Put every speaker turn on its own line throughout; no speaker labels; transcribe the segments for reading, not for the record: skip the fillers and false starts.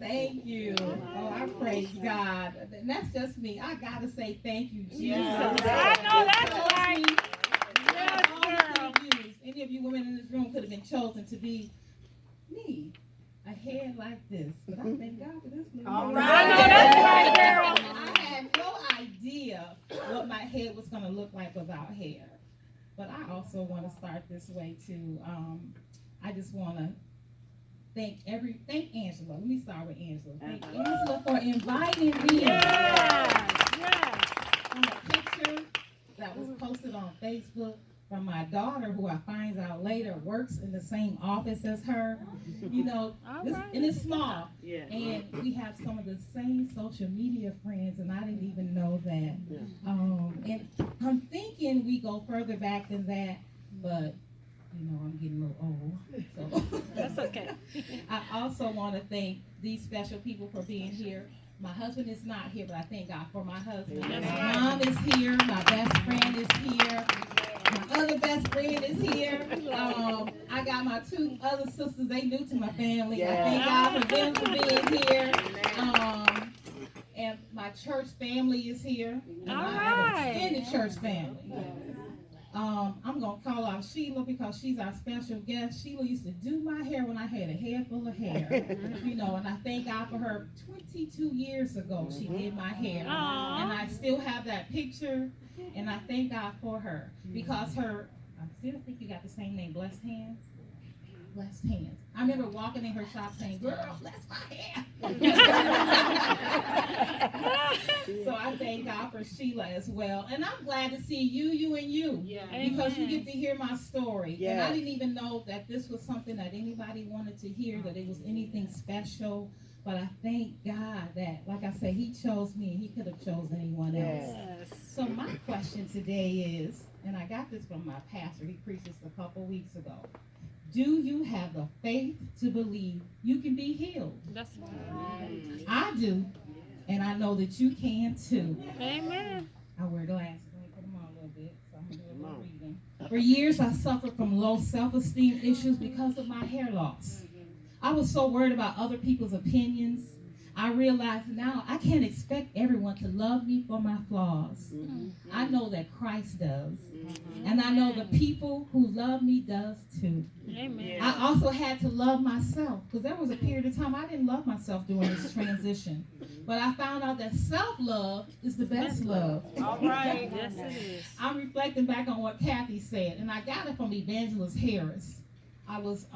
thank you. Oh, I praise God. And that's just me. I gotta say thank you, Jesus.
I know that's right. Yes, girl.
Any of you women in this room could have been chosen to be me. A head like this. But I thank God for this.
All
right. I know that's right, girl.
I had no idea what my head was going to look like without hair. But I also want to start this way too. I just want to thank Angela. Let me start with Angela. Thank Angela for inviting me.
Yes.
On a picture that was posted on Facebook from my daughter, who I find out later works in the same office as her. You know, and it's small.
Yeah.
And we have some of the same social media friends, and I didn't even know that. And I'm thinking we go further back than that, but you know, I'm getting a little old. So
That's okay.
I also want to thank these special people for being here. My husband is not here, but I thank God for my husband. My mom is here. My best friend is here. My other best friend is here. I got my two other sisters. They new to my family. I thank God for them for being here. And my church family is here. And I have an extended church family. I'm going to call out Sheila because she's our special guest. Sheila used to do my hair when I had a head full of hair. You know, and I thank God for her. 22 years ago, she did my hair. And I still have that picture. And I thank God for her because her, I still think you got the same name, Blessed Hands. Blessed Hands. I remember walking in her shop saying, girl, bless my hair. So I thank God for Sheila as well. And I'm glad to see you and you. Because you get to hear my story. And I didn't even know that this was something that anybody wanted to hear, that it was anything special. But I thank God that, like I said, he chose me and he could have chosen anyone else. So my question today is, and I got this from my pastor, he preached this a couple weeks ago. Do you have the faith to believe you can be healed?
That's right.
I do, and I know that you can too.
Amen.
I wear glasses. Let me put them on a little bit, so I'm going to do a little reading. For years, I suffered from low self-esteem issues because of my hair loss. I was so worried about other people's opinions. I realize now I can't expect everyone to love me for my flaws. I know that Christ does. And I know the people who love me does too.
Amen.
I also had to love myself because there was a period of time I didn't love myself during this transition. But I found out that self-love is the best love.
All right. Yes, it is.
I'm reflecting back on what Kathy said, and I got it from Evangelist Harris. I was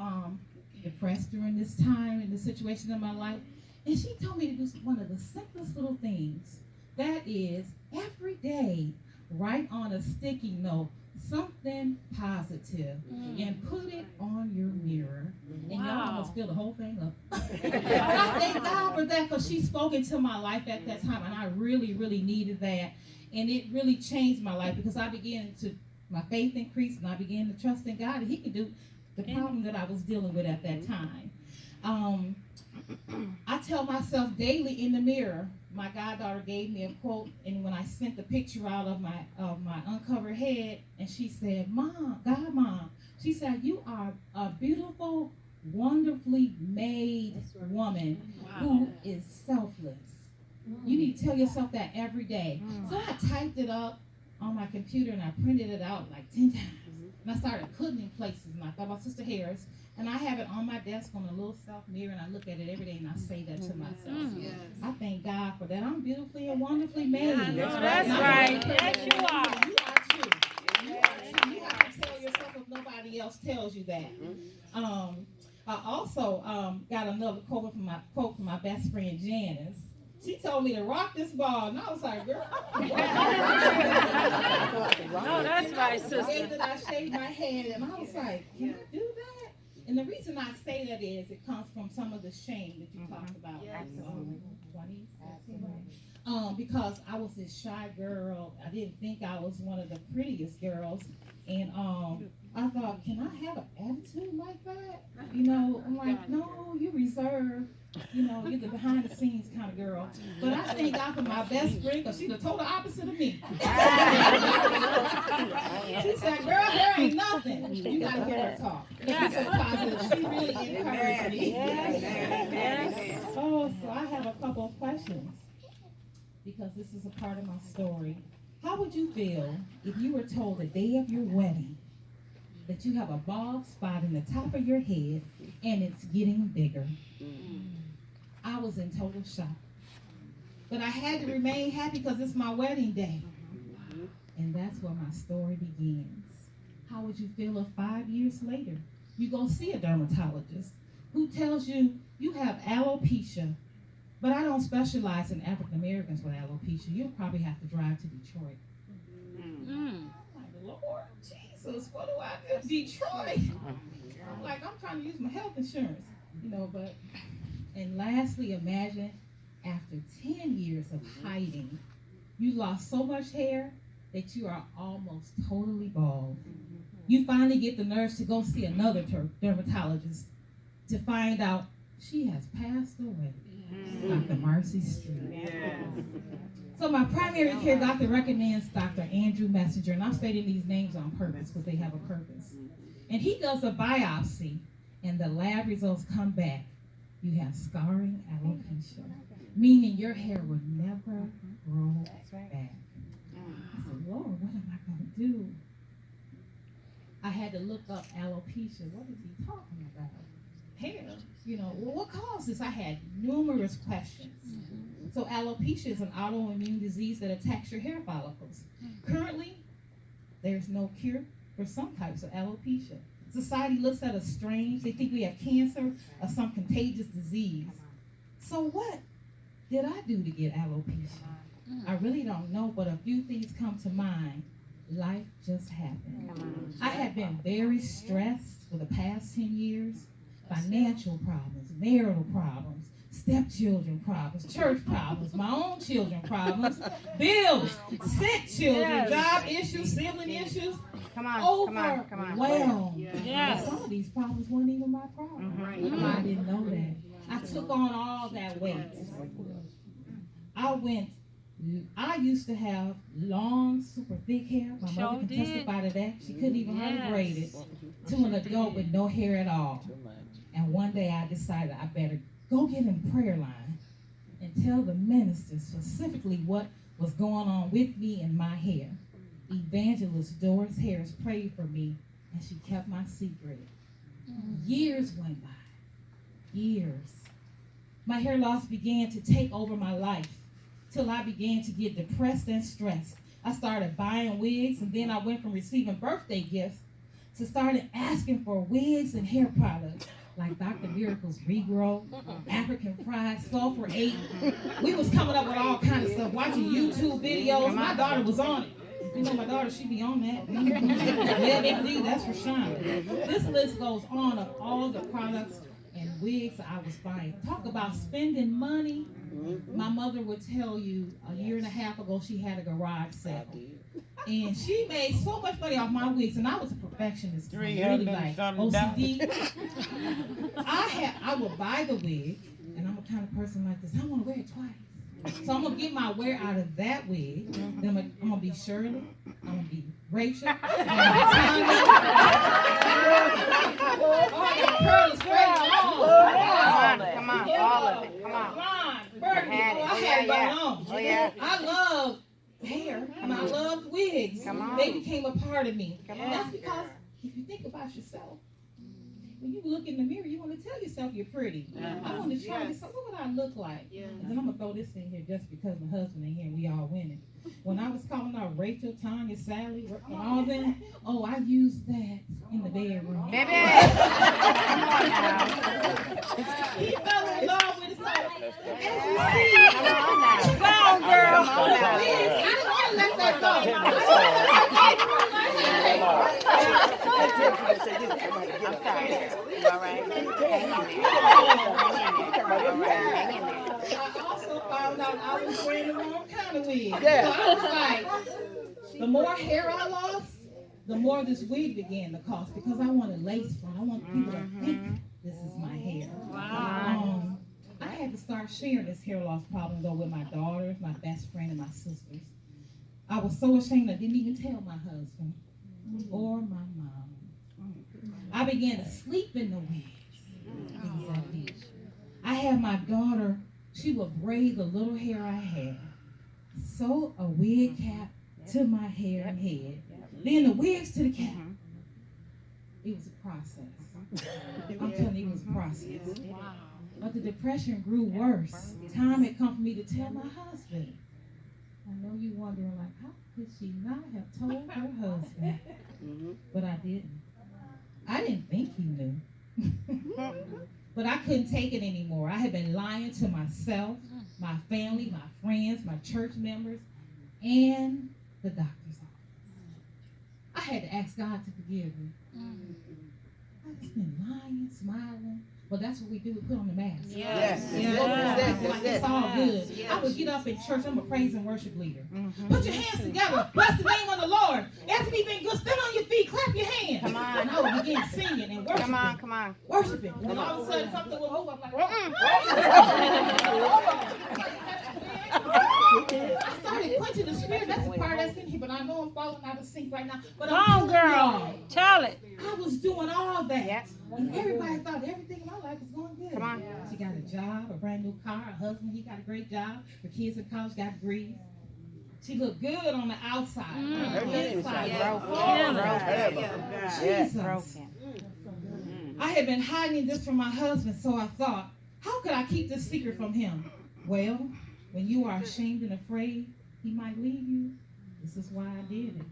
depressed during this time in the situation in my life. And she told me to do one of the simplest little things. That is, every day, write on a sticky note something positive and put it on your mirror. And y'all almost fill the whole thing up. I thank God for that because she spoke into my life at that time. And I really, really needed that. And it really changed my life because my faith increased and I began to trust in God. And he could do the problem that I was dealing with at that time. I tell myself daily in the mirror. My goddaughter gave me a quote, and when I sent the picture out of my uncovered head, and she said, "Mom," she said, "You are a beautiful, wonderfully made woman who is selfless." You need to tell yourself that every day. So I typed it up on my computer and I printed it out like 10 times. And I started putting it in places, and I thought about Sister Harris. And I have it on my desk on a little self mirror, and I look at it every day, and I say that to myself. I thank God for that. I'm beautifully and wonderfully made.
That's right. Yes, you are.
You are too. You are too. You have to tell yourself if nobody else tells you that. I also got another quote from my best friend Janice. She told me to rock this ball, and I was like, girl,
No, that's right, sister.
The way that I shaved my head, and I was like, can I do that? And the reason I say that is it comes from some of the shame that you talked about. Because I was this shy girl. I didn't think I was one of the prettiest girls. And I thought, can I have an attitude like that? You know, I'm like, no, you reserved. You know, you're the behind the scenes kind of girl. But I thank God for my best friend because she's the total opposite of me. She said, girl, there ain't nothing. You got to hear her talk. She's so positive. She really encouraged me. Oh, this because this is a part of my story. How would you feel if you were told the day of your wedding that you have a bald spot in the top of your head and it's getting bigger? I was in total shock. But I had to remain happy because it's my wedding day. And that's where my story begins. How would you feel if 5 years later you go see a dermatologist who tells you you have alopecia, but I don't specialize in African Americans with alopecia. You'll probably have to drive to Detroit. I'm like, Lord Jesus, what do I do? Detroit. I'm like, I'm trying to use my health insurance, but, and lastly, imagine after 10 years of hiding, you lost so much hair that you are almost totally bald. You finally get the nerve to go see another dermatologist to find out she has passed away. Dr. Marcy Street. So my primary care doctor recommends Dr. Andrew Messenger, and I'm stating these names on purpose because they have a purpose. And he does a biopsy, and the lab results come back. You have scarring alopecia, meaning your hair will never grow back. I said, Lord, what am I going to do? I had to look up alopecia. What is he talking about? Hair. What caused this? I had numerous questions. So alopecia is an autoimmune disease that attacks your hair follicles. Currently, there's no cure for some types of alopecia. Society looks at us strange. They think we have cancer or some contagious disease. So what did I do to get alopecia? I really don't know, but a few things come to mind. Life just happened. I have been very stressed for the past 10 years. Financial problems, marital problems, stepchildren problems, church problems, my own children problems, bills, sick children, job issues, sibling issues. Overwhelmed.
Yes.
Some of these problems weren't even my problem. I didn't know that. I took on all that weight. I used to have long, super thick hair. My mother can testify to that. She couldn't even hardly braid it. To an adult with no hair at all. And one day I decided I better go get in prayer line and tell the minister specifically what was going on with me and my hair. Evangelist Doris Harris prayed for me, and she kept my secret. Years went by. Years. My hair loss began to take over my life till I began to get depressed and stressed. I started buying wigs, and then I went from receiving birthday gifts to started asking for wigs and hair products like Dr. Miracle's Regrow, African Pride, Sulfur 8. We was coming up with all kinds of stuff, watching YouTube videos. My daughter was on it. My daughter, she be on that. Yeah, that's for sure. This list goes on of all the products and wigs I was buying. Talk about spending money. My mother would tell you a year and a half ago she had a garage sale. And she made so much money off my wigs, and I was a perfectionist. Really like OCD. I would buy the wig, and I'm a kind of person like this. I want to wear it twice. So I'm going to get my wear out of that wig. Then I'm going to be Shirley. I'm going to be Rachel. I'm going to be Tanya. I got curly straight on.
Come on, all of it. Come on.
Birdie. I had it going on.
Oh, yeah.
I love hair, and I loved wigs. They became a part of me. And that's because if you think about yourself, when you look in the mirror, you want to tell yourself you're pretty. I want to try this. What would I look like? And then I'm going to throw this in here just because my husband ain't here and we all winning. When I was calling out Rachel, Tanya, Sally, and all them, I used that in the bedroom.
Baby!
He fell in love with it. So, as you see,
Come on, girl.
I didn't want to let that go.
I'm sorry. You all right?
I also found out I was wearing the wrong kind of wig. So I was like, the more hair I lost, the more this wig began to cost because I wanted lace front. I want people to think this is my hair.
Wow.
I had to start sharing this hair loss problem though with my daughters, my best friend, and my sisters. I was so ashamed I didn't even tell my husband or my mom. I began to sleep in the wigs. I had my daughter She would braid the little hair I had, sew a wig cap to my hair and head, then the wigs to the cap. It was a process. I'm telling you, it was a process. But the depression grew worse. Time had come for me to tell my husband. I know you're wondering, like, how could she not have told her husband? But I didn't. I didn't think he knew. But I couldn't take it anymore. I had been lying to myself, my family, my friends, my church members, and the doctor's office. I had to ask God to forgive me. I've just been lying, smiling. Well, that's what we do. We put on the mask. Like it's all good. I would get up in church. I'm a praise and worship leader. Put your hands together. Bless the name of the Lord. After me being good, stand on your feet. Clap your hands.
Come on.
And I would begin singing and worshiping.
Come on.
Worshiping. And all of a sudden, something would move. I'm like, I started quenching the spirit. That's the part that's in here. But I know I'm falling out of sync right now. But
Come
I'm
on,
telling
girl.
y'all,
Tell it.
I was doing all that.
Yep.
And everybody thought everything in my life was going good.
Come on.
She got a job, a brand new car, a husband, he got a great job. Her kids in college got degrees. She looked good on the outside. On the inside, Jesus. I had been hiding this from my husband, so I thought, how could I keep this secret from him? Well, when you are ashamed and afraid he might leave you, this is why I did it.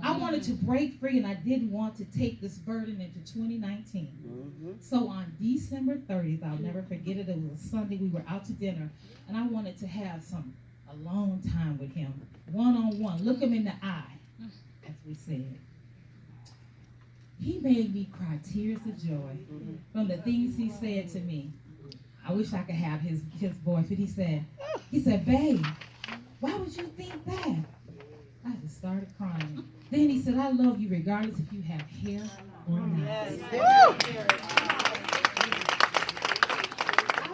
I wanted to break free, and I didn't want to take this burden into 2019. So on December 30th, I'll never forget it. It was a Sunday. We were out to dinner, and I wanted to have alone time with him, one-on-one. Look him in the eye, as we said. He made me cry tears of joy from the things he said to me. I wish I could have his voice, but he said, babe, why would you think that? I just started crying. Then he said, I love you regardless if you have hair or not. I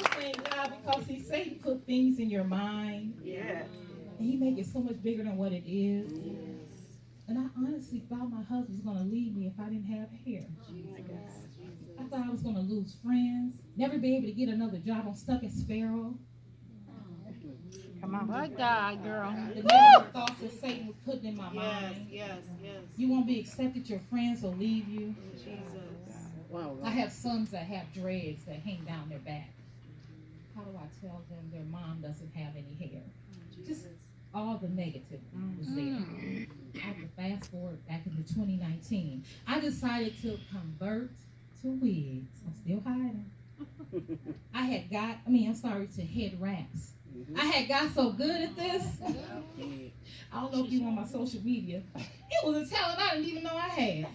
thank God because he said he put things in your mind. And he make it so much bigger than what it is. And I honestly thought my husband was going to leave me if I didn't have hair. I thought I was going to lose friends, never be able to get another job. I'm stuck in Sparrow.
Come on.
My God, girl.
The negative thoughts that Satan was putting in my mind. You won't be accepted. Your friends will leave you. I have sons that have dreads that hang down their back. How do I tell them their mom doesn't have any hair? Just all the negative was there. I have to fast forward back into 2019. I decided to convert to wigs. I'm still hiding. To head wraps. I had got so good at this. I don't know if you on my social media. It was a talent I didn't even know I had.